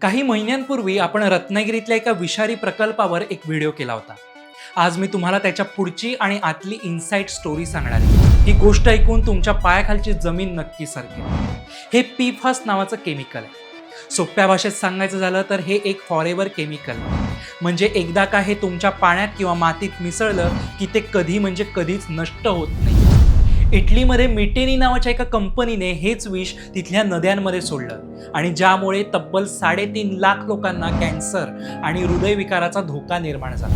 काही महिन्यांपूर्वी आपण रत्नागिरीतल्या एका विषारी प्रकल्पावर एक व्हिडिओ केला होता. आज मी तुम्हाला त्याच्या पुढची आणि आतली इनसाइट स्टोरी सांगणार आहे. ही गोष्ट ऐकून तुमच्या पायाखालची जमीन नक्की सरकेल. हे पीफास नावाचं केमिकल आहे. सोप्या भाषेत सांगायचं झालं तर हे एक फॉरेवर केमिकल आहे. म्हणजे एकदा का हे तुमच्या पाण्यात किंवा मातीत मिसळलं की ते कधी म्हणजे कधीच नष्ट होत नाही. इटलीमध्ये मिटेनी नावाच्या एका कंपनीने हेच विष तिथल्या नद्यांमध्ये सोडलं आणि ज्यामुळे तब्बल 3.5 लाख लोकांना कॅन्सर आणि हृदयविकाराचा धोका निर्माण झाला.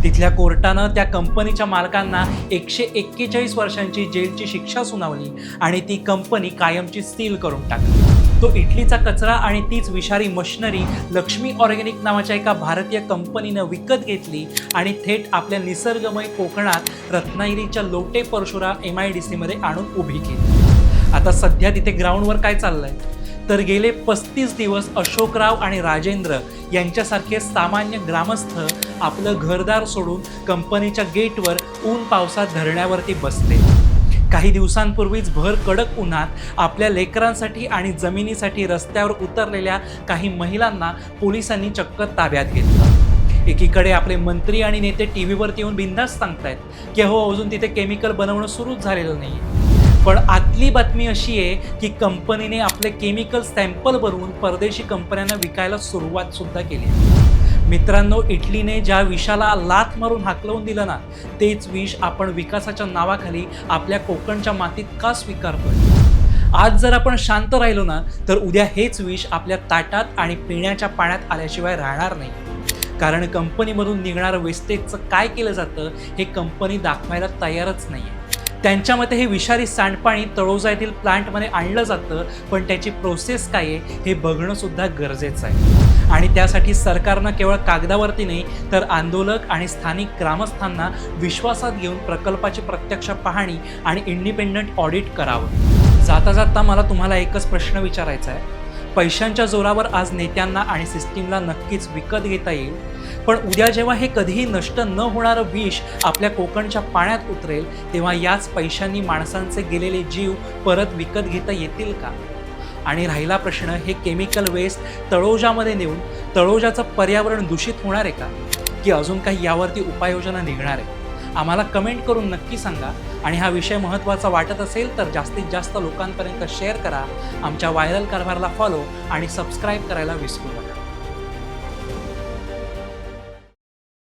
तिथल्या कोर्टानं त्या कंपनीच्या मालकांना 141 वर्षांची जेलची शिक्षा सुनावली आणि ती कंपनी कायमची सील करून टाकली. तो इटलीचा कचरा आणि तीच विषारी मशिनरी लक्ष्मी ऑर्गॅनिक नावाच्या एका भारतीय कंपनीनं विकत घेतली आणि थेट आपल्या निसर्गमय कोकणात रत्नागिरीच्या लोटे परशुरा MIDC मध्ये आणून उभी केली. आता सध्या तिथे ग्राउंडवर काय चाललंय तर गेले 35 दिवस अशोकराव आणि राजेंद्र यांच्यासारखे सामान्य ग्रामस्थ आपलं घरदार सोडून कंपनीच्या गेटवर ऊन पावसात धरण्यावरती बसले. काही दिवसांपूर्वीच भर कडक उन्हात आपल्या लेकरांसाठी आणि जमिनीसाठी रस्त्यावर उतरलेल्या काही महिलांना पोलिसांनी चक्क ताब्यात घेतलं. एकीकडे आपले मंत्री आणि नेते टीव्हीवरती येऊन बिनधास्त सांगतायत की हो अजून तिथे केमिकल बनवणं सुरूच झालेलं नाही. पण आतली बातमी अशी आहे की कंपनीने आपले केमिकल सॅम्पल बनवून परदेशी कंपन्यांना विकायला सुरुवात सुद्धा केली. मित्रांनो, इटलीने ज्या विषाला लाथ मारून हाकलवून दिलं ना, तेच विष आपण विकासाच्या नावाखाली आपल्या कोकणच्या मातीत का स्वीकारतोय? आज जर आपण शांत राहिलो ना तर उद्या हेच विष आपल्या ताटात आणि पिण्याच्या पाण्यात आल्याशिवाय राहणार नाही. कारण कंपनीमधून निघणारं वेस्टेजचं काय केलं जातं हे कंपनी दाखवायला तयारच नाही आहे. त्यांच्या मते हे विषारी सांडपाणी तळोजा येथील प्लांटमध्ये आणलं जातं, पण त्याची प्रोसेस काय आहे हे बघणं सुद्धा गरजेचं आहे. आणि त्यासाठी सरकारनं केवळ कागदावरती नाही तर आंदोलक आणि स्थानिक ग्रामस्थांना विश्वासात घेऊन प्रकल्पाची प्रत्यक्ष पाहणी आणि इंडिपेंडंट ऑडिट करावं. जाता जाता मला तुम्हाला एकच प्रश्न विचारायचा आहे. पैशांच्या जोरावर आज नेत्यांना आणि सिस्टीमला नक्कीच विकत घेता येईल, पण उद्या जेव्हा हे कधीही नष्ट न होणारं विष आपल्या कोकणच्या पाण्यात उतरेल तेव्हा याच पैशांनी माणसांचे गेलेले जीव परत विकत घेता येतील का? आणि राहिला प्रश्न, हे केमिकल वेस्ट तळोजामध्ये नेऊन तळोजाचं पर्यावरण दूषित होणार आहे का, की अजून काही यावरती उपाययोजना निघणार आहे? आम्हाला कमेंट करून नक्की सांगा. आणि हा विषय महत्त्वाचा वाटत असेल तर जास्तीत जास्त लोकांपर्यंत शेअर करा. आमच्या व्हायरल कारभारला फॉलो आणि सबस्क्राईब करायला विसरू नका.